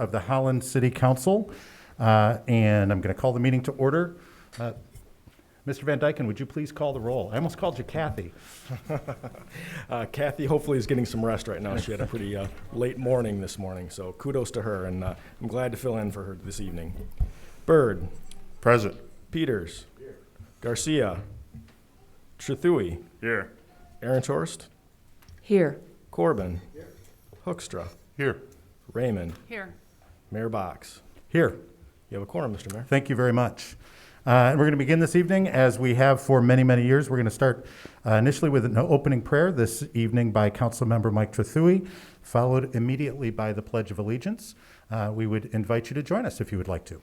of the Holland City Council, and I'm going to call the meeting to order. Mr. Van Dyken, would you please call the roll? I almost called you Kathy. Kathy hopefully is getting some rest right now. She had a pretty late morning this morning, so kudos to her, and I'm glad to fill in for her this evening. Bird. Present. Peters. Here. Garcia. Trethewey. Here. Ehrenshorst. Here. Corbin. Here. Hoekstra. Here. Raymond. Here. Mayor Box. Here. You have a quorum, Mr. Mayor. Thank you very much. And we're going to begin this evening, as we have for many, many years. We're going to start initially with an opening prayer this evening by Councilmember Mike Trethewey, followed immediately by the Pledge of Allegiance. We would invite you to join us if you would like to.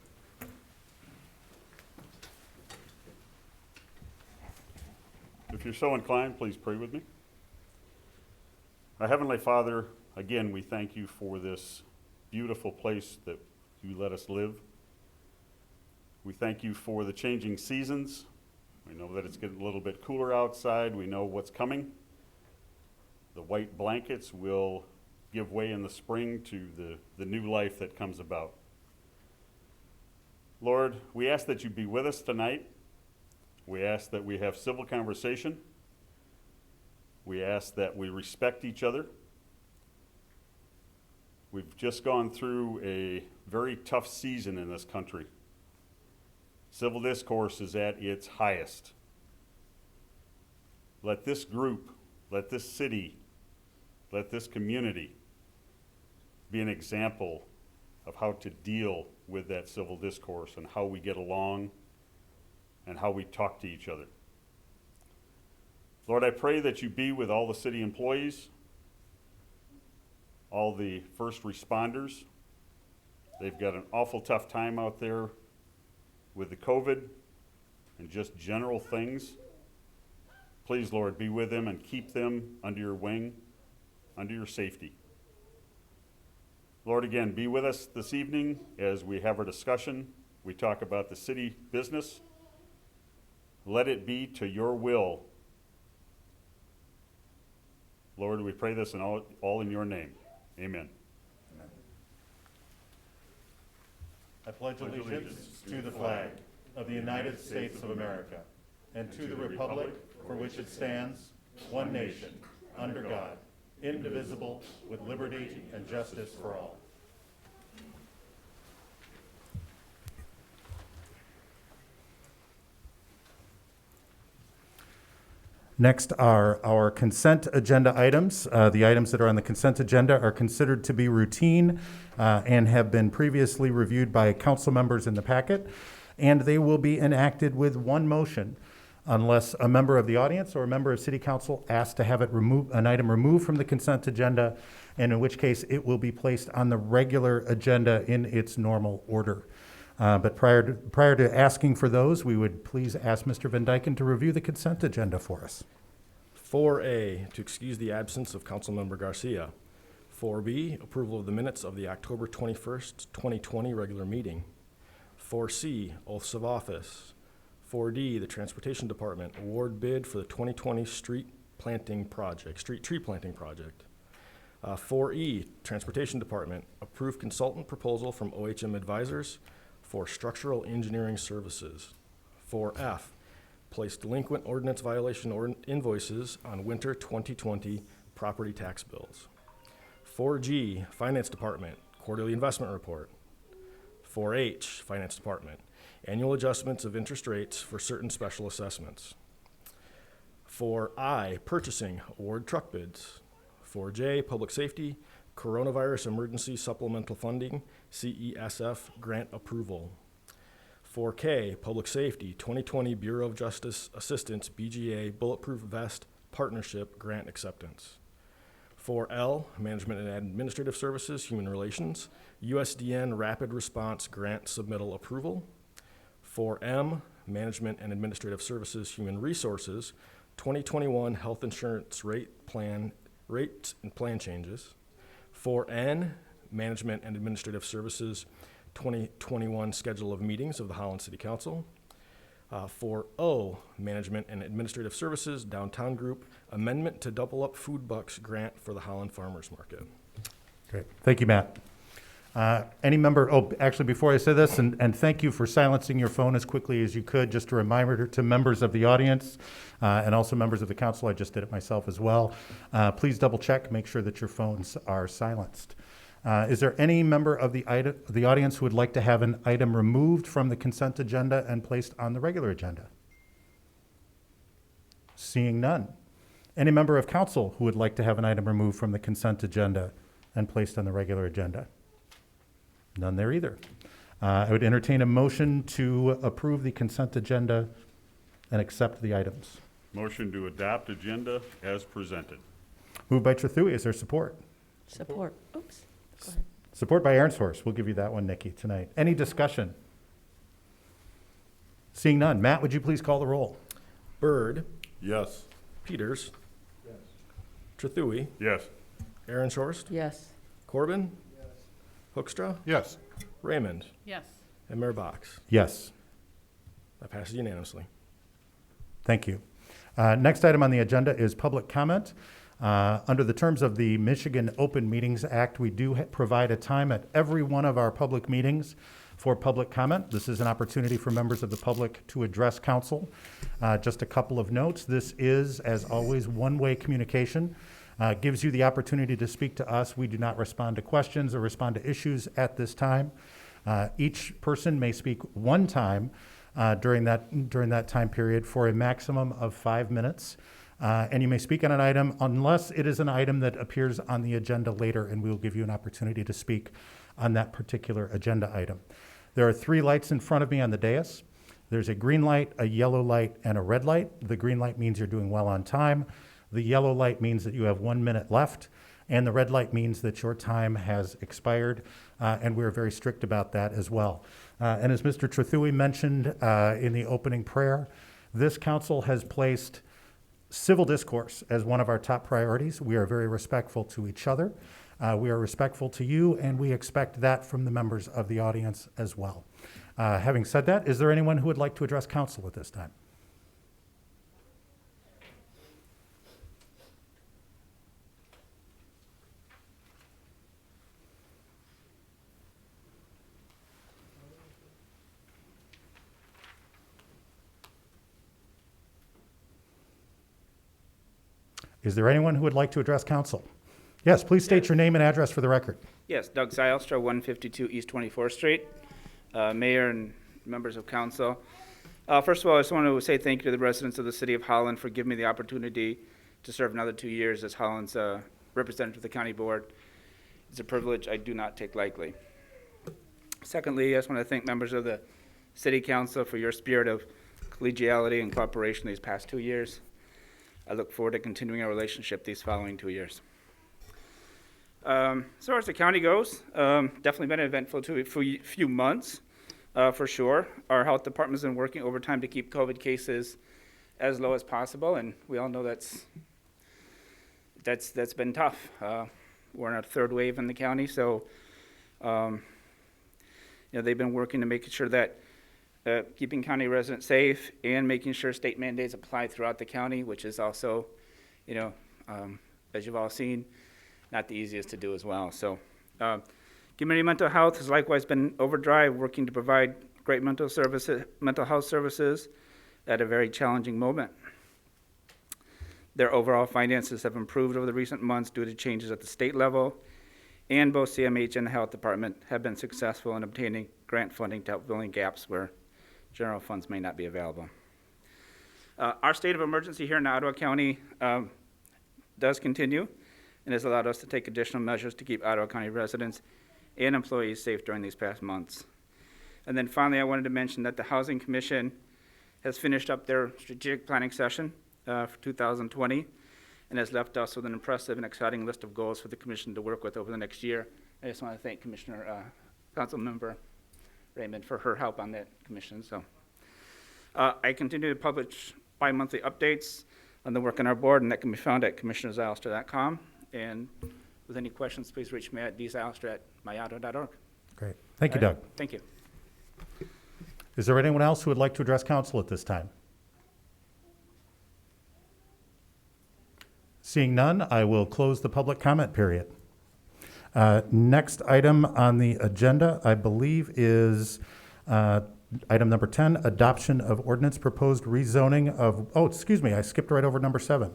If you're so inclined, please pray with me. Our Heavenly Father, again, we thank you for this beautiful place that you let us live. We thank you for the changing seasons. We know that it's getting a little bit cooler outside. We know what's coming. The white blankets will give way in the spring to the new life that comes about. Lord, we ask that you be with us tonight. We ask that we have civil conversation. We ask that we respect each other. We've just gone through a very tough season in this country. Civil discourse is at its highest. Let this group, let this city, let this community be an example of how to deal with that civil discourse and how we get along and how we talk to each other. Lord, I pray that you be with all the city employees, all the first responders. They've got an awful tough time out there with the COVID and just general things. Please, Lord, be with them and keep them under your wing, under your safety. Lord, again, be with us this evening as we have our discussion. We talk about the city business. Let it be to your will. Lord, we pray this in all in your name. Amen. I pledge allegiance to the flag of the United States of America and to the republic for which it stands, one nation, under God, indivisible, with liberty and justice for all. Next are our consent agenda items. The items that are on the consent agenda are considered to be routine and have been previously reviewed by council members in the packet, and they will be enacted with one motion unless a member of the audience or a member of city council asks to have an item removed from the consent agenda, and in which case it will be placed on the regular agenda in its normal order. But prior to asking for those, we would please ask Mr. Van Dyken to review the consent agenda for us. 4A, to excuse the absence of Councilmember Garcia. 4B, approval of the minutes of the October 21st, 2020 regular meeting. 4C, oaths of office. 4D, the Transportation Department, award bid for the 2020 street tree planting project. 4E, Transportation Department, approve consultant proposal from OHM Advisors for structural engineering services. 4F, place delinquent ordinance violation invoices on winter 2020 property tax bills. 4G, Finance Department, quarterly investment report. 4H, Finance Department, annual adjustments of interest rates for certain special assessments. 4I, purchasing, award truck bids. 4J, public safety, coronavirus emergency supplemental funding, CESF grant approval. 4K, public safety, 2020 Bureau of Justice Assistance, BGA, bulletproof vest partnership grant acceptance. 4L, management and administrative services, human relations, USDN rapid response grant submittal approval. 4M, management and administrative services, human resources, 2021 health insurance rates and plan changes. 4N, management and administrative services, 2021 schedule of meetings of the Holland City Council. 4O, management and administrative services, downtown group, amendment to double up food bucks grant for the Holland Farmers Market. Great. Thank you, Matt. Any member, actually, before I say this, and thank you for silencing your phone as quickly as you could, just a reminder to members of the audience and also members of the council, I just did it myself as well. Please double check, make sure that your phones are silenced. Is there any member of the audience who would like to have an item removed from the consent agenda and placed on the regular agenda? Seeing none. Any member of council who would like to have an item removed from the consent agenda and placed on the regular agenda? None there either. I would entertain a motion to approve the consent agenda and accept the items. Motion to adopt agenda as presented. Moved by Trethewey. Is there support? Support. Oops. Go ahead. Support by Aaronshorst. We'll give you that one, Nikki, tonight. Any discussion? Seeing none. Matt, would you please call the roll? Bird, Yes. Peters. Trethewey, Yes. Aaronshorst, Yes. Corbin. Hoekstra, Yes. Raymond, Yes. and Mayor Box. Yes. That passes unanimously. Thank you. Next item on the agenda is public comment. Under the terms of the Michigan Open Meetings Act, we do provide a time at every one of our public meetings for public comment. This is an opportunity for members of the public to address council. Just a couple of notes. This is, as always, one-way communication. Gives you the opportunity to speak to us. We do not respond to questions or respond to issues at this time. Each person may speak one time during that time period for a maximum of 5 minutes. And you may speak on an item unless it is an item that appears on the agenda later, and we will give you an opportunity to speak on that particular agenda item. There are 3 lights in front of me on the dais. There's a green light, a yellow light, and a red light. The green light means you're doing well on time. The yellow light means that you have 1 minute left, and the red light means that your time has expired, and we're very strict about that as well. And as Mr. Trethewey mentioned in the opening prayer, this council has placed civil discourse as one of our top priorities. We are very respectful to each other. We are respectful to you, and we expect that from the members of the audience as well. Having said that, is there anyone who would like to address council at this time? Is there anyone who would like to address council? Yes, please state your name and address for the record. Yes, Doug Zylstra, 152 East 24th Street. Mayor and members of council. First of all, I just want to say thank you to the residents of the city of Holland for giving me the opportunity to serve another 2 years as Holland's representative of the county board. It's a privilege I do not take lightly. Secondly, I just want to thank members of the city council for your spirit of collegiality and cooperation these past 2 years. I look forward to continuing our relationship these following 2 years. As far as the county goes, definitely been an eventful few months, for sure. Our health department's been working overtime to keep COVID cases as low as possible, and we all know that's been tough. We're in our 3rd wave in the county, so they've been working to make sure that keeping county residents safe and making sure state mandates apply throughout the county, which is also, as you've all seen, not the easiest to do as well. So community mental health has likewise been overdrive, working to provide great mental health services at a very challenging moment. Their overall finances have improved over the recent months due to changes at the state level, and both CMH and the health department have been successful in obtaining grant funding to help fill in gaps where general funds may not be available. Our state of emergency here in Ottawa County does continue and has allowed us to take additional measures to keep Ottawa County residents and employees safe during these past months. And then finally, I wanted to mention that the Housing Commission has finished up their strategic planning session for 2020 and has left us with an impressive and exciting list of goals for the commission to work with over the next year. I just want to thank Council Member Raymond for her help on that commission. So I continue to publish bi-monthly updates on the work on our board, and that can be found at commissionerzylstra.com. And with any questions, please reach me at dzylstra@myauto.org. Great. Thank you, Doug. Thank you. Is there anyone else who would like to address council at this time? Seeing none, I will close the public comment period. Next item on the agenda, I believe, is item number 10, adoption of ordinance proposed rezoning of, oh, excuse me, I skipped right over number 7.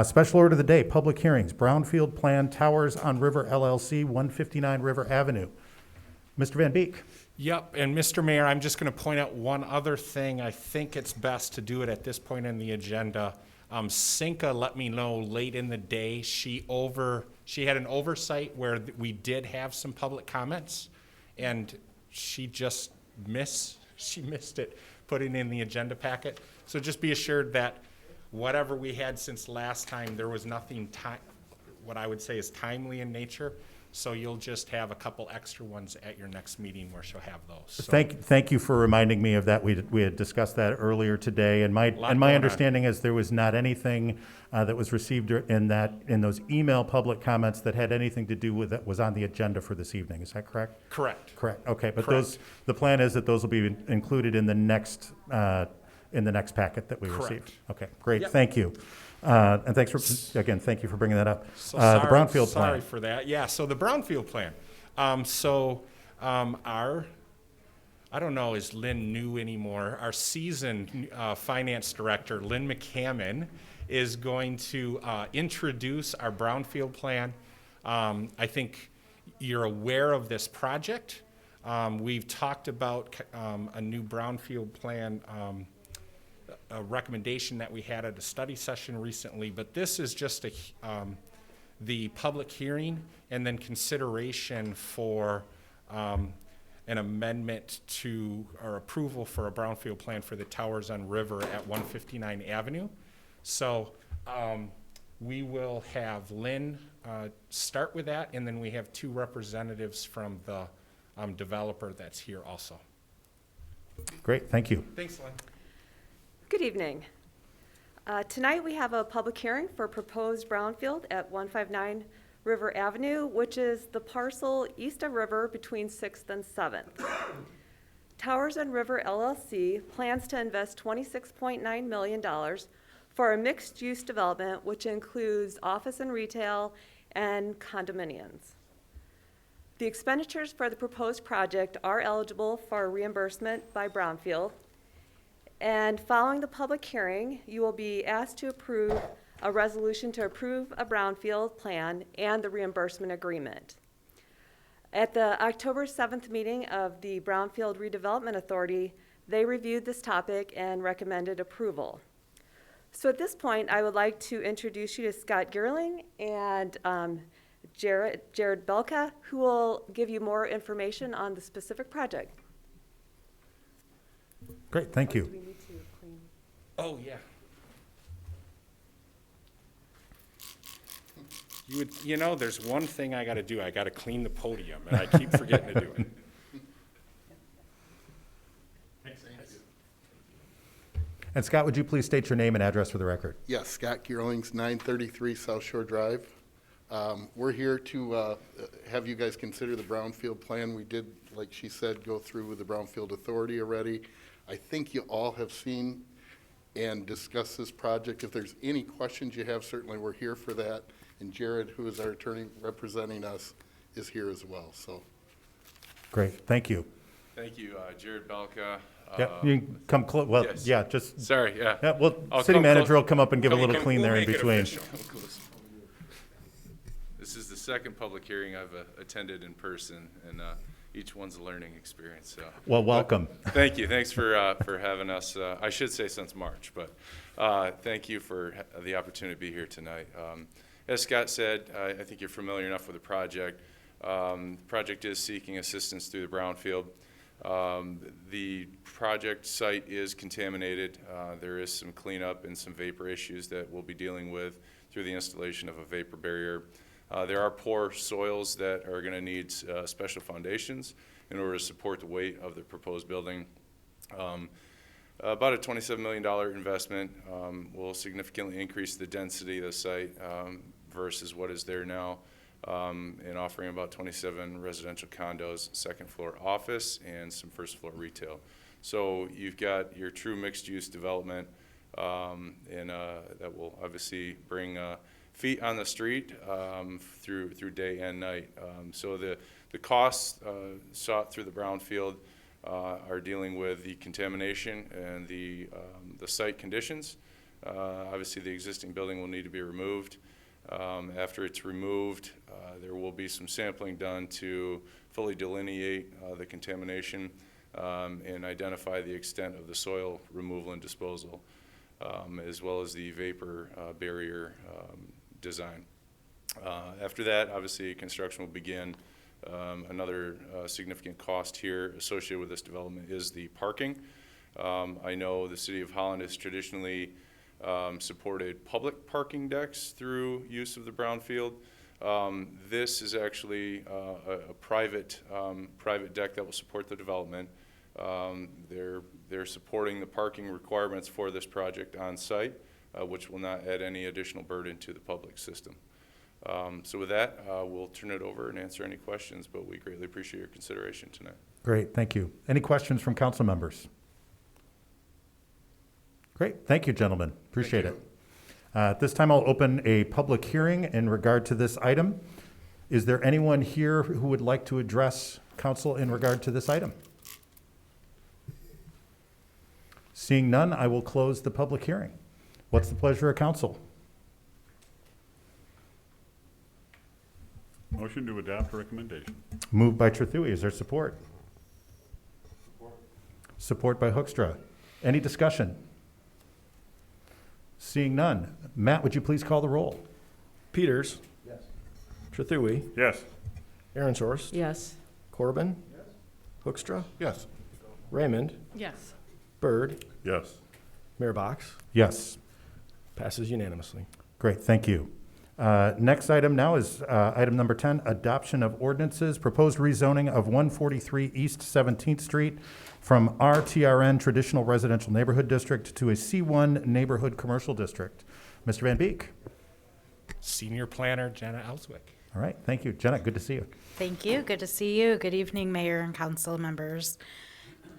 Special order of the day, public hearings, Brownfield Plan Towers on River LLC, 159 River Avenue. Mr. Van Beek. Yep, and Mr. Mayor, I'm just going to point out one other thing. I think it's best to do it at this point in the agenda. Cinca let me know late in the day. She had an oversight where we did have some public comments, and she just missed it, putting in the agenda packet. So just be assured that whatever we had since last time, there was nothing what I would say is timely in nature. So you'll just have a couple extra ones at your next meeting where she'll have those. So Thank you for reminding me of that. We had discussed that earlier today, and my understanding is there was not anything that was received in those email public comments that had anything to do with that was on the agenda for this evening. Is that correct? Correct. Correct. Okay, but Correct. the plan is that those will be included in the next packet that we Correct. received. Okay, great. Yep. Thank you. And thank you for bringing that up. So The Brownfield sorry plan. for that. Yeah, so the Brownfield plan. I don't know, is Lynn new anymore? Our seasoned finance director, Lynn McCammon, is going to introduce our Brownfield plan. I think you're aware of this project. We've talked about a new Brownfield plan, a recommendation that we had at a study session recently, but this is just the public hearing and then consideration for an amendment to or approval for a brownfield plan for the towers on River at 159 Avenue. So we will have Lynn start with that, and then we have 2 representatives from the developer that's here also. Great, thank you. Thanks, Lynn. Good evening. Tonight we have a public hearing for proposed brownfield at 159 River Avenue, which is the parcel east of River between 6th and 7th. Towers on River LLC plans to invest $26.9 million for a mixed-use development which includes office and retail and condominiums. The expenditures for the proposed project are eligible for reimbursement by Brownfield. And following the public hearing, you will be asked to approve a resolution to approve a brownfield plan and the reimbursement agreement. At the October 7th meeting of the Brownfield Redevelopment Authority, they reviewed this topic and recommended approval. So at this point, I would like to introduce you to Scott Gerling and Jared Belka, who will give you more information on the specific project. Great, thank you. Oh, yeah. There's one thing I got to do. I got to clean the podium, and I keep forgetting to do it. And Scott, would you please state your name and address for the record? Yes, Scott Gearlings, 933 South Shore Drive. We're here to have you guys consider the brownfield plan. We did, like she said, go through with the Brownfield Authority already. I think you all have seen and discussed this project. If there's any questions you have, certainly we're here for that. And Jared, who is our attorney representing us, is here as well. So, Great, thank you. Thank you, Jared Belka. Yeah, you can come close, well, yes. yeah, just, Sorry, yeah. yeah, well, I'll city come manager close. will come up and give a Come- little come- clean we'll there in make it between. official. This is the second public hearing I've attended in person, and each one's a learning experience. So. Well, welcome. Thank you. Thanks for having us. I should say since March, but thank you for the opportunity to be here tonight. As Scott said, I think you're familiar enough with the project. The project is seeking assistance through the brownfield. The project site is contaminated. There is some cleanup and some vapor issues that we'll be dealing with through the installation of a vapor barrier. There are poor soils that are going to need special foundations in order to support the weight of the proposed building. About a $27 million investment will significantly increase the density of the site versus what is there now, in offering about 27 residential condos, second floor office, and some first floor retail. So you've got your true mixed use development, and that will obviously bring feet on the street through day and night. So the costs sought through the brownfield are dealing with the contamination and the site conditions. Obviously, the existing building will need to be removed. After it's removed, there will be some sampling done to fully delineate the contamination and identify the extent of the soil removal and disposal, as well as the vapor barrier design. After that, obviously, construction will begin. Another significant cost here associated with this development is the parking. I know the City of Holland has traditionally supported public parking decks through use of the brownfield. This is actually a private deck that will support the development. They're supporting the parking requirements for this project on site, which will not add any additional burden to the public system. So with that, we'll turn it over and answer any questions, but we greatly appreciate your consideration tonight. Great, thank you. Any questions from council members? Great, thank you, gentlemen. Appreciate it. At this time, I'll open a public hearing in regard to this item. Is there anyone here who would like to address council in regard to this item? Seeing none, I will close the public hearing. What's the pleasure of council? Motion to adopt recommendation. Moved by Trethewey. Is there support? Support by Hoekstra. Any discussion? Seeing none. Matt, would you please call the roll? Peters. Yes. Trethewey. Yes. Aaronshorst. Yes. Corbin. Hoekstra. Yes. Raymond. Yes. Byrd. Yes. Mayor Box. Yes. Passes unanimously. Great, thank you. Next item now is item number 10, adoption of ordinances, proposed rezoning of 143 East 17th Street from RTRN Traditional Residential Neighborhood District to a C1 Neighborhood Commercial District. Mr. Van Beek. Senior Planner Jenna Elswick. All right, thank you. Jenna, good to see you. Thank you. Good to see you. Good evening, Mayor and council members.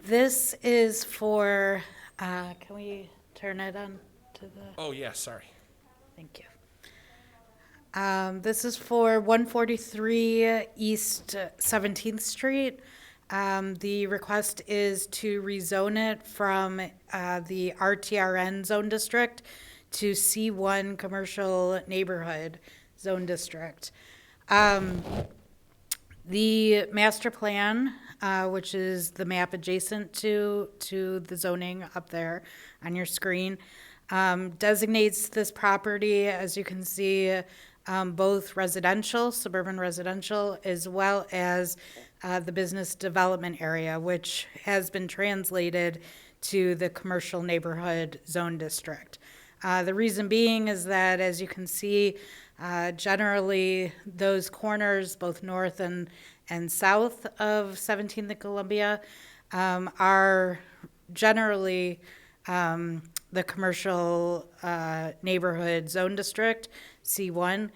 This is for, can we turn it on to the, Oh, yeah, sorry. thank you. This is for 143 East 17th Street. The request is to rezone it from the RTRN zone district to C1 Commercial Neighborhood Zone District. The master plan, which is the map adjacent to the zoning up there on your screen, designates this property, as you can see, both residential, suburban residential, as well as the business development area, which has been translated to the commercial neighborhood zone district. The reason being is that, as you can see, generally those corners, both north and south of 17th and Columbia, are generally the commercial neighborhood zone district, C1.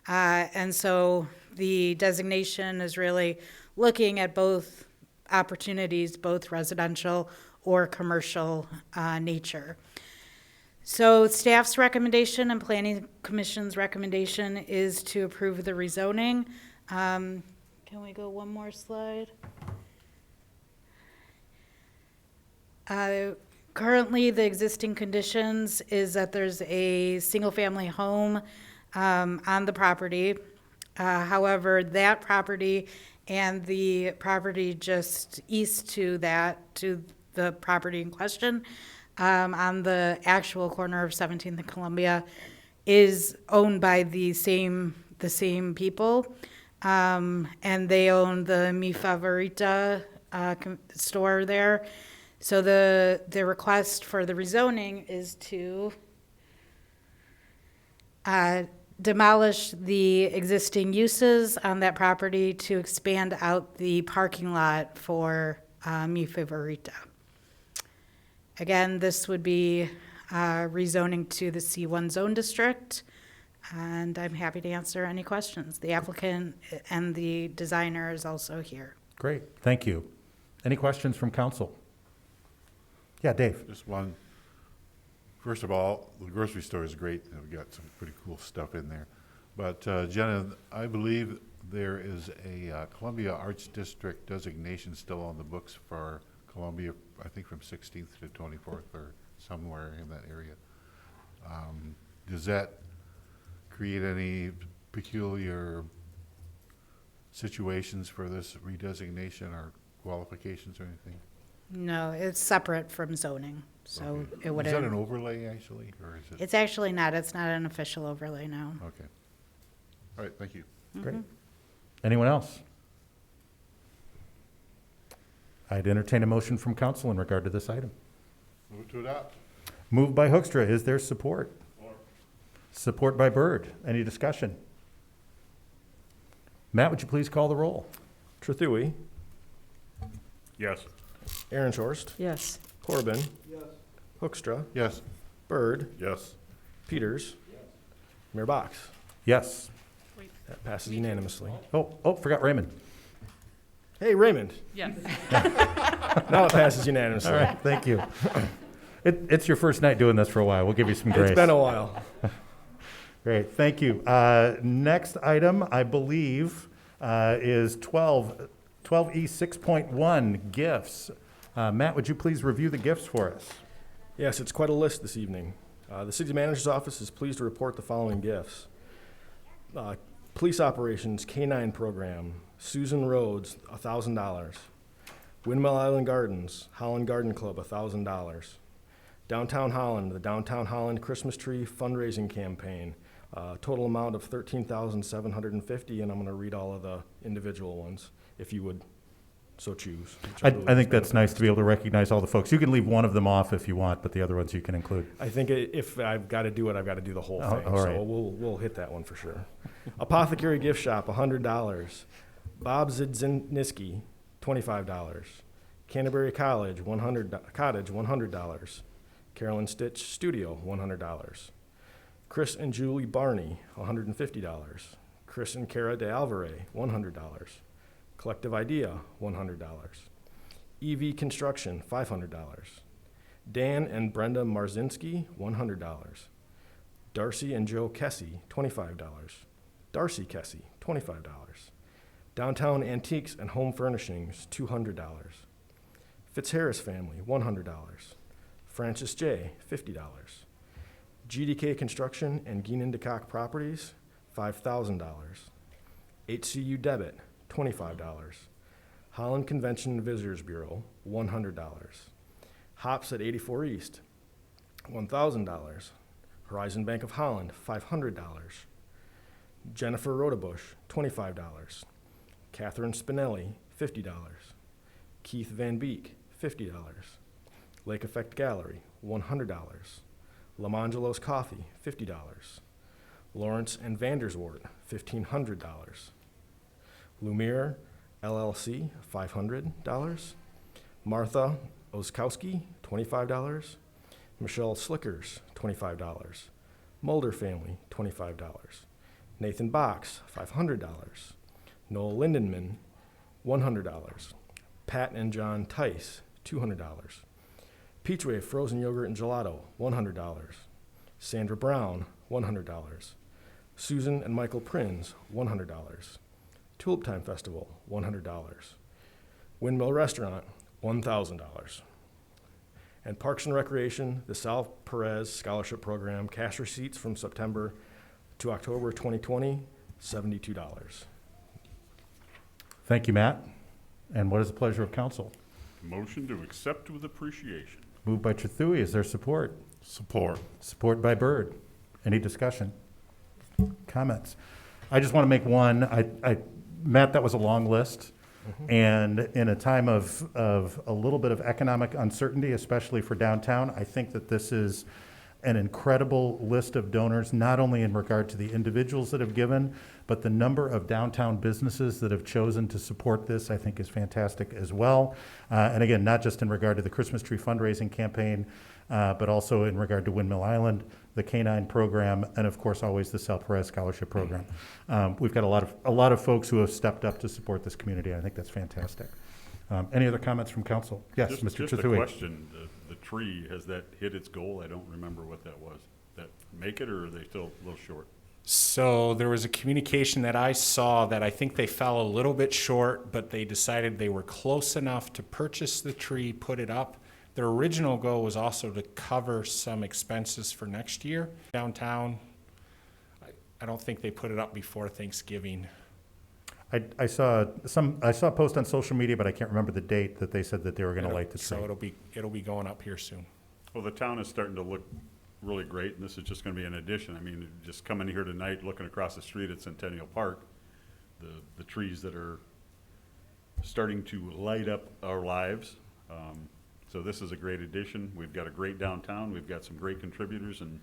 And so the designation is really looking at both opportunities, both residential or commercial nature. So staff's recommendation and planning commission's recommendation is to approve the rezoning. Can we go one more slide? Currently, the existing conditions is that there's a single-family home on the property. However, that property and the property just east to that, to the property in question, on the actual corner of 17th and Columbia, is owned by the same people, and they own the Mi Favorita store there. So the request for the rezoning is to demolish the existing uses on that property to expand out the parking lot for Mi Favorita. Again, this would be rezoning to the C1 zone district, and I'm happy to answer any questions. The applicant and the designer is also here. Great, thank you. Any questions from council? Yeah, Dave. Just one. First of all, the grocery store is great. We've got some pretty cool stuff in there. But Jenna, I believe there is a Columbia Arts District designation still on the books for Columbia, I think from 16th to 24th or somewhere in that area. Does that create any peculiar situations for this redesignation or qualifications or anything? No, it's separate from zoning, so Okay. it Is that an wouldn't. overlay actually, or is it? It's actually not. It's not an official overlay now. Okay. All right, thank you. Great. Anyone else? I'd entertain a motion from council in regard to this item. Move to adopt. Moved by Hoekstra. Is there support? Support by Byrd. Any discussion? Matt, would you please call the roll? Trethewey, Yes. Aaronshorst, Yes. Corbin. Hoekstra, Yes. Byrd, Yes. Peters. Mayor Box. Yes. That passes unanimously. Forgot Raymond. Hey, Raymond. Yes. Now it passes unanimously. All right, thank you. It's your first night doing this for a while. We'll give you some grace. It's been a while. Great, thank you. Next item, I believe, is 12E 6.1, gifts. Matt, would you please review the gifts for us? Yes, it's quite a list this evening. The city manager's office is pleased to report the following gifts. Police Operations K-9 Program, Susan Rhodes, $1,000. Windmill Island Gardens, Holland Garden Club, $1,000. Downtown Holland, the Downtown Holland Christmas Tree Fundraising Campaign, total amount of $13,750, and I'm going to read all of the individual ones, if you would so choose. I think that's nice to be able to recognize all the folks. You can leave one of them off if you want, but the other ones you can include. I think if I've got to do it, I've got to do the whole thing. all right. So we'll hit that one for sure. Apothecary Gift Shop, $100. Bob Zidziniski, $25. Canterbury Cottage, $100. Carolyn Stitch Studio, $100. Chris and Julie Barney, $150. Chris and Cara de Alvarez, $100. Collective Idea, $100. EV Construction, $500. Dan and Brenda Marzinski, $100. Darcy and Joe Kessie, $25. Darcy Kessie, $25. Downtown Antiques and Home Furnishings, $200. Fitzharris Family, $100. Francis J., $50. GDK Construction and Geenan DeCock Properties, $5,000. HCU Debit, $25. Holland Convention and Visitors Bureau, $100. Hops at 84 East, $1,000. Horizon Bank of Holland, $500. Jennifer Rodebush, $25. Catherine Spinelli, $50. Keith Van Beek, $50. Lake Effect Gallery, $100. Lamangelo's Coffee, $50. Lawrence and Vanderswart, $1,500. Lumiere LLC, $500. Martha Oskowski, $25. Michelle Slickers, $25. Mulder Family, $25. Nathan Box, $500. Noel Lindenman, $100. Pat and John Tice, $200. Peachway Frozen Yogurt and Gelato, $100. Sandra Brown, $100. Susan and Michael Prins, $100. Tulip Time Festival, $100. Windmill Restaurant, $1,000. And Parks and Recreation, the Sal Perez Scholarship Program, cash receipts from September to October 2020, $72. Thank you, Matt. And what is the pleasure of council? Motion to accept with appreciation. Moved by Trethewey. Is there support? Support. Support by Byrd. Any discussion? Comments? I just want to make one. Matt, that was a long list. And in a time of a little bit of economic uncertainty, especially for downtown, I think that this is an incredible list of donors, not only in regard to the individuals that have given, but the number of downtown businesses that have chosen to support this, I think is fantastic as well. And again, not just in regard to the Christmas tree fundraising campaign, but also in regard to Windmill Island, the K-9 program, and of course, always the Sal Perez Scholarship Program. We've got a lot of folks who have stepped up to support this community. I think that's fantastic. Any other comments from council? Yes, Mr. Just a Trethewey. question. the tree, has that hit its goal? I don't remember what that was. That make it, or are they still a little short? So there was a communication that I saw that I think they fell a little bit short, but they decided they were close enough to purchase the tree, put it up. Their original goal was also to cover some expenses for next year downtown. I don't think they put it up before Thanksgiving. I saw a post on social media, but I can't remember the date that they said that they were going to light the tree. So it'll be going up here soon. Well, the town is starting to look really great, and this is just gonna be an addition. I mean, just coming here tonight, looking across the street at Centennial Park, the trees that are starting to light up our lives. So this is a great addition. We've got a great downtown. We've got some great contributors, and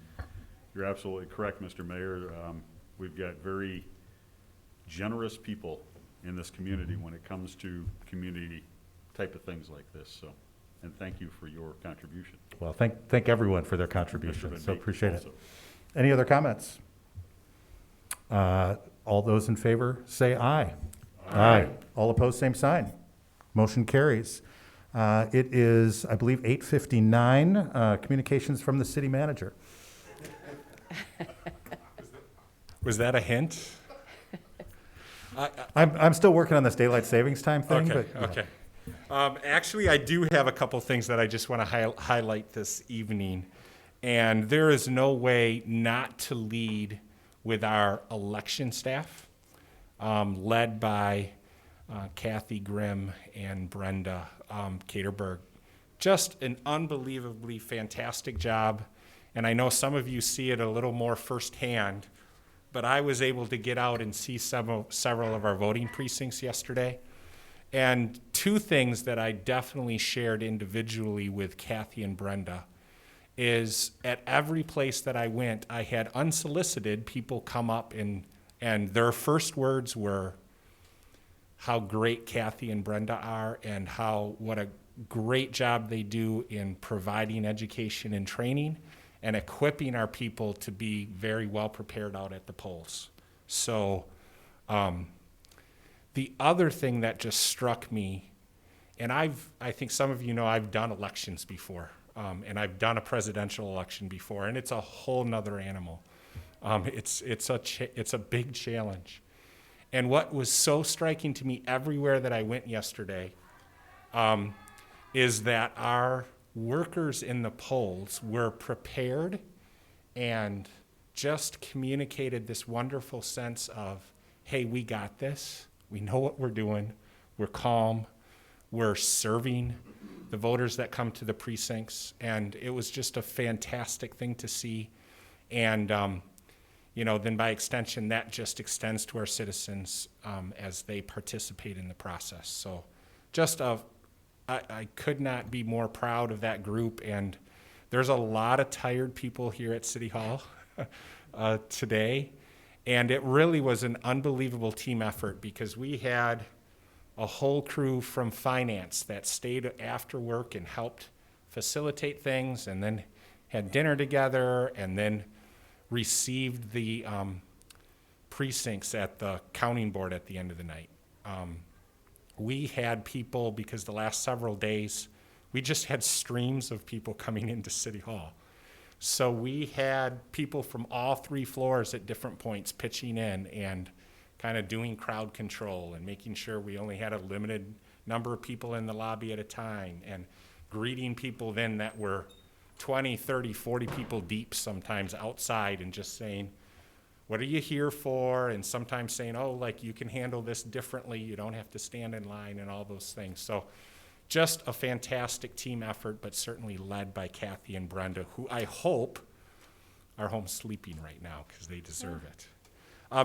you're absolutely correct, Mr. Mayor. We've got very generous people in this community when it comes to community type of things like this. So, and thank you for your contribution. Well, thank everyone for their Mr. contributions, Van so Beek appreciate it. also. Any other comments? All those in favor, say aye. Aye. All opposed, same sign. Motion carries. It is, I believe, 8:59, communications from the city manager. Was that a hint? I'm still working on this daylight savings time thing, Okay, but. okay. Actually, I do have a couple things that I just want to highlight this evening. And there is no way not to lead with our election staff, led by Kathy Grimm and Brenda Caterberg. Just an unbelievably fantastic job. And I know some of you see it a little more firsthand, but I was able to get out and see several of our voting precincts yesterday. And two things that I definitely shared individually with Kathy and Brenda is at every place that I went, I had unsolicited people come up and their first words were how great Kathy and Brenda are and what a great job they do in providing education and training and equipping our people to be very well prepared out at the polls. So, the other thing that just struck me, and I think some of you know I've done elections before, and I've done a presidential election before, and it's a whole nother animal. It's a big challenge. And what was so striking to me everywhere that I went yesterday is that our workers in the polls were prepared and just communicated this wonderful sense of, hey, we got this. We know what we're doing. We're calm. We're serving the voters that come to the precincts. And it was just a fantastic thing to see. And, then by extension, that just extends to our citizens as they participate in the process. So just I could not be more proud of that group. And there's a lot of tired people here at City Hall today. And it really was an unbelievable team effort because we had a whole crew from finance that stayed after work and helped facilitate things and then had dinner together and then received the precincts at the counting board at the end of the night. We had people, because the last several days, we just had streams of people coming into City Hall. So we had people from all three floors at different points pitching in and kind of doing crowd control and making sure we only had a limited number of people in the lobby at a time and greeting people then that were 20, 30, 40 people deep sometimes outside and just saying, what are you here for? And sometimes saying, oh, like you can handle this differently. You don't have to stand in line and all those things. So just a fantastic team effort, but certainly led by Kathy and Brenda, who I hope are home sleeping right now because they deserve it.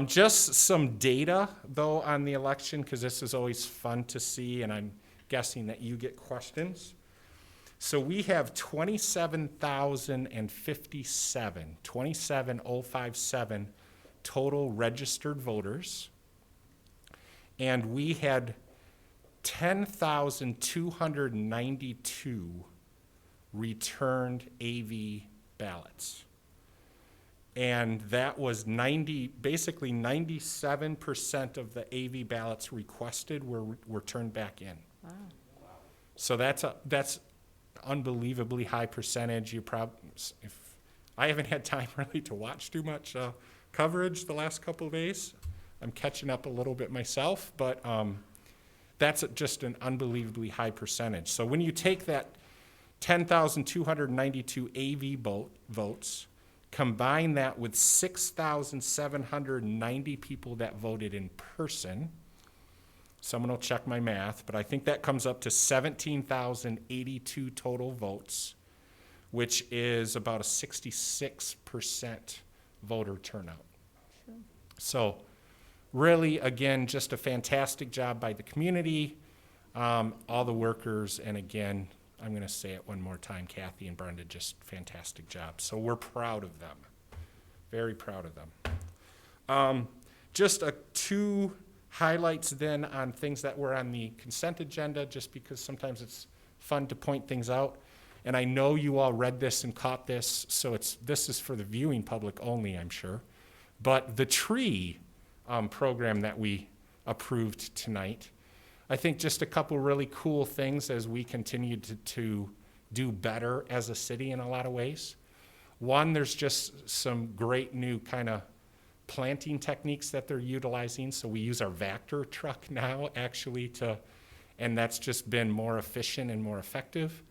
Just some data, though, on the election, because this is always fun to see, and I'm guessing that you get questions. So we have 27,057 total registered voters, and we had 10,292 returned AV ballots. And that was basically 97% of the AV ballots requested were turned back in. Wow. So that's unbelievably high percentage. If I haven't had time really to watch too much coverage the last couple of days. I'm catching up a little bit myself, but that's just an unbelievably high percentage. So when you take that 10,292 AV votes, combine that with 6,790 people that voted in person, someone will check my math, but I think that comes up to 17,082 total votes, which is about a 66% voter turnout. Sure. So really, again, just a fantastic job by the community, all the workers, and again, I'm going to say it one more time, Kathy and Brenda, just fantastic job. So we're proud of them, very proud of them. Just two highlights then on things that were on the consent agenda, just because sometimes it's fun to point things out. And I know you all read this and caught this, so this is for the viewing public only, I'm sure. But the tree program that we approved tonight, I think just a couple really cool things as we continue to do better as a city in a lot of ways. One, there's just some great new kind of planting techniques that they're utilizing. So we use our Vector truck now actually and that's just been more efficient and more effective.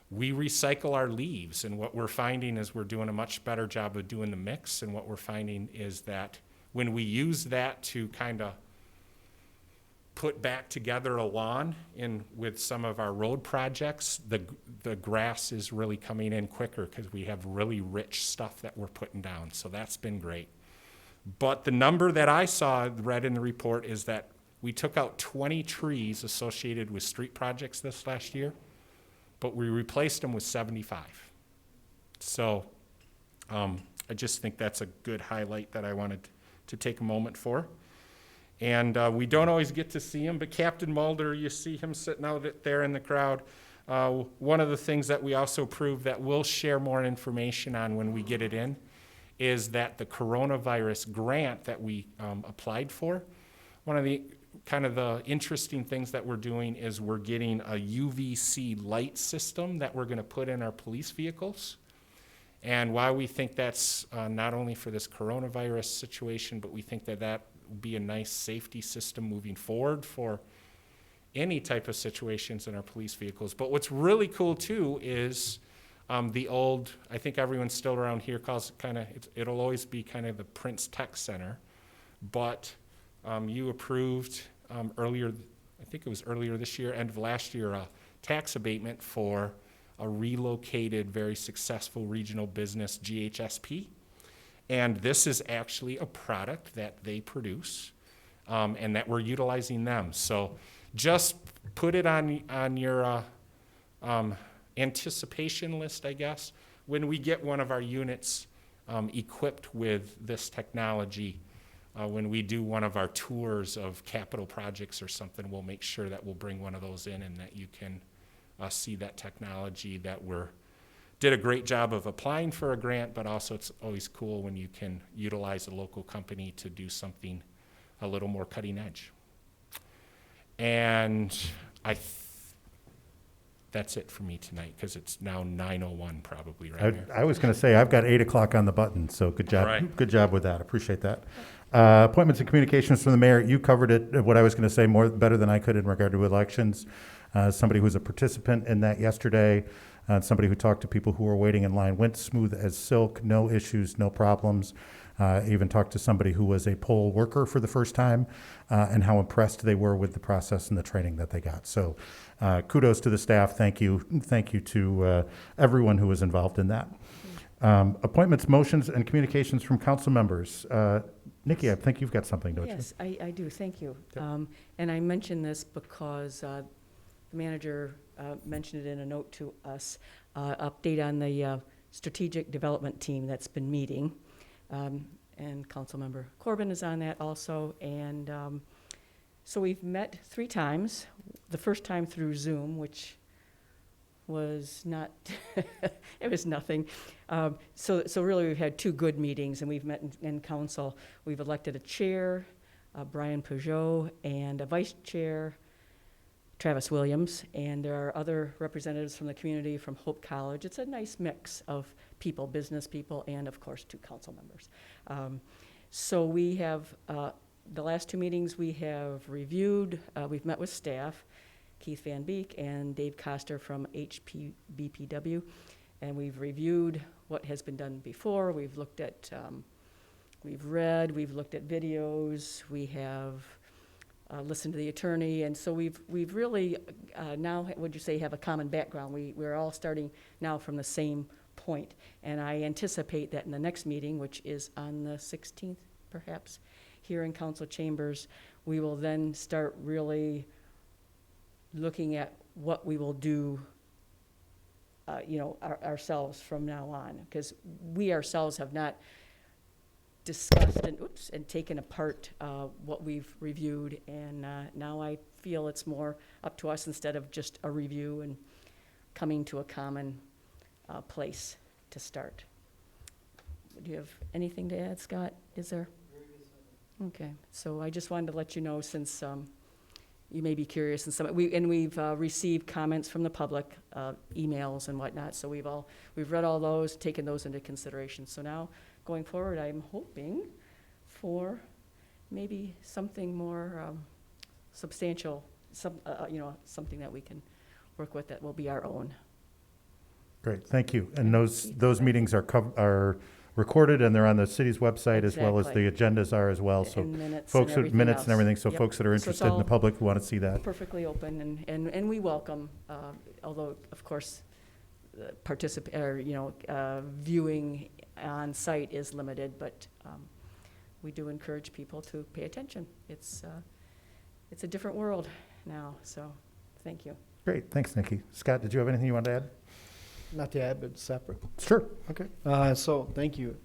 We recycle our leaves, and what we're finding is we're doing a much better job of doing the mix, and what we're finding is that when we use that to kind of put back together a lawn with some of our road projects, the grass is really coming in quicker because we have really rich stuff that we're putting down. So that's been great. But the number that I saw read in the report is that we took out 20 trees associated with street projects this last year, but we replaced them with 75. So I just think that's a good highlight that I wanted to take a moment for. And we don't always get to see him, but Captain Mulder, you see him sitting out there in the crowd. One of the things that we also proved that we'll share more information on when we get it in is that the coronavirus grant that we applied for, one of the kind of the interesting things that we're doing is we're getting a UVC light system that we're going to put in our police vehicles. And why we think that's not only for this coronavirus situation, but we think that will be a nice safety system moving forward for any type of situations in our police vehicles. But what's really cool too is the old, I think everyone still around here calls it kind of, it'll always be kind of the Prince Tech Center. But you approved earlier, I think it was earlier this year, end of last year, a tax abatement for a relocated, very successful regional business, GHSP. And this is actually a product that they produce and that we're utilizing them. So just put it on your anticipation list, I guess. When we get one of our units equipped with this technology, when we do one of our tours of capital projects or something, we'll make sure that we'll bring one of those in and that you can see that technology that did a great job of applying for a grant, but also it's always cool when you can utilize a local company to do something a little more cutting edge. And that's it for me tonight because it's now 9:01 probably, right? I was going to say, I've got 8 o'clock on the button, so good job. Right. Good job with that. Appreciate that. Appointments and communications from the mayor. You covered it, what I was going to say, better than I could in regard to elections. Somebody who was a participant in that yesterday, somebody who talked to people who were waiting in line, went smooth as silk, no issues, no problems. Even talked to somebody who was a poll worker for the first time and how impressed they were with the process and the training that they got. So kudos to the staff. Thank you. Thank you to everyone who was involved in that. Appointments, motions, and communications from council members. Nikki, I think you've got something, don't you? Yes, I do. Thank you. Yep. And I mention this because the manager mentioned it in a note to us, update on the strategic development team that's been meeting. And Councilmember Corbin is on that also. And so we've met 3 times, the first time through Zoom, which was not, it was nothing. So really we've had 2 good meetings, and we've met in council. We've elected a chair, Brian Peugeot, and a vice chair, Travis Williams, and there are other representatives from the community from Hope College. It's a nice mix of people, business people, and of course, 2 council members. So we have, the last 2 meetings we have reviewed, we've met with staff, Keith Van Beek and Dave Coster from HPBPW, and we've reviewed what has been done before. We've looked at, we've read, we've looked at videos, we have listened to the attorney, and so we've really now, would you say, have a common background. We're all starting now from the same point, and I anticipate that in the next meeting, which is on the 16th, perhaps, here in council chambers, we will then start really looking at what we will do, ourselves from now on, because we ourselves have not discussed and taken apart what we've reviewed, and now I feel it's more up to us instead of just a review and coming to a common place to start. Do you have anything to add, Scott? Is there? Okay, so I just wanted to let you know, since you may be curious, and we've received comments from the public, emails and whatnot. So we've read all those, taken those into consideration. So now, going forward, I'm hoping for maybe something more substantial, something that we can work with that will be our own. Great, thank you. And those meetings are recorded, and they're on the city's website as well as Exactly. the agendas are as well. So And minutes folks, and everything minutes else. and everything, so Yep. folks that are So it's interested in the all public who want to see that. Perfectly open, and we welcome, although, of course, viewing on site is limited, but we do encourage people to pay attention. It's a different world now, so thank you. Great, thanks, Nikki. Scott, did you have anything you wanted to add? Not to add, but separate. Sure. Okay. So thank you,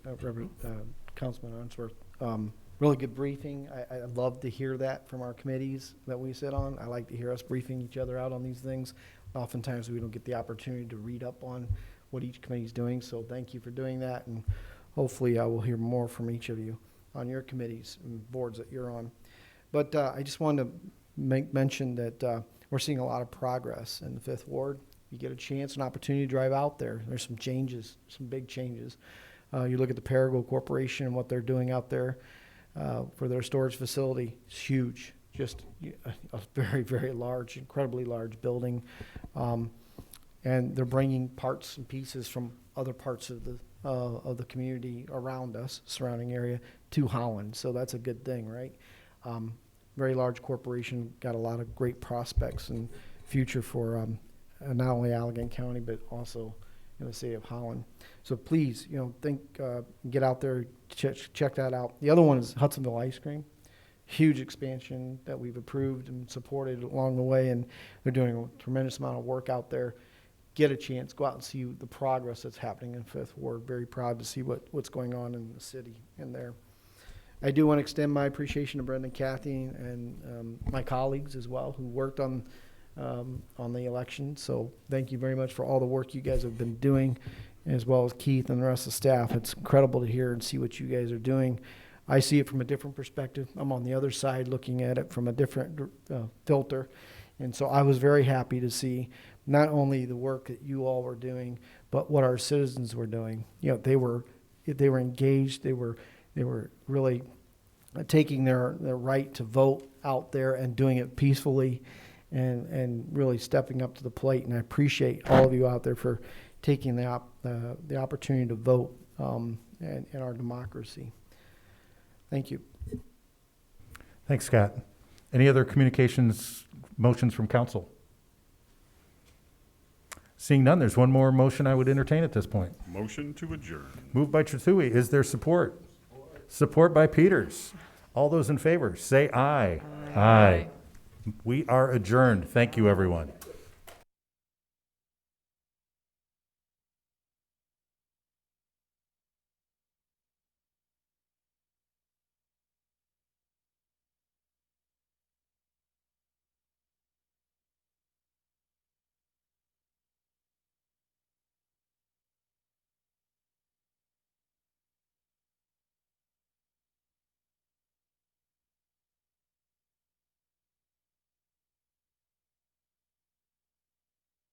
Councilman Arnsworth. Really good briefing. I love to hear that from our committees that we sit on. I like to hear us briefing each other out on these things. Oftentimes, we don't get the opportunity to read up on what each committee is doing, so thank you for doing that, and hopefully I will hear more from each of you on your committees and boards that you're on. But I just wanted to mention that we're seeing a lot of progress in the 5th Ward. You get a chance, an opportunity to drive out there. There's some changes, some big changes. You look at the Parago Corporation and what they're doing out there for their storage facility. It's huge, just a very, very large, incredibly large building. And they're bringing parts and pieces from other parts of the community around us, surrounding area, to Holland. So that's a good thing, right? Very large corporation, got a lot of great prospects and future for not only Allegheny County, but also in the city of Holland. So please, get out there, check that out. The other one is Hudsonville Ice Cream. Huge expansion that we've approved and supported along the way, and they're doing a tremendous amount of work out there. Get a chance, go out and see the progress that's happening in 5th Ward. Very proud to see what's going on in the city and there. I do want to extend my appreciation to Brenda and Kathy and my colleagues as well who worked on the election. So thank you very much for all the work you guys have been doing, as well as Keith and the rest of the staff. It's incredible to hear and see what you guys are doing. I see it from a different perspective. I'm on the other side looking at it from a different filter. And so I was very happy to see not only the work that you all were doing, but what our citizens were doing. They were engaged. They were really taking their right to vote out there and doing it peacefully and really stepping up to the plate. And I appreciate all of you out there for taking the opportunity to vote in our democracy. Thank you. Thanks, Scott. Any other communications, motions from council? Seeing none, there's one more motion I would entertain at this point. Motion to adjourn. Moved by Trethewey. Is there support? Support by Peters. All those in favor, say aye. Aye. We are adjourned. Thank you, everyone.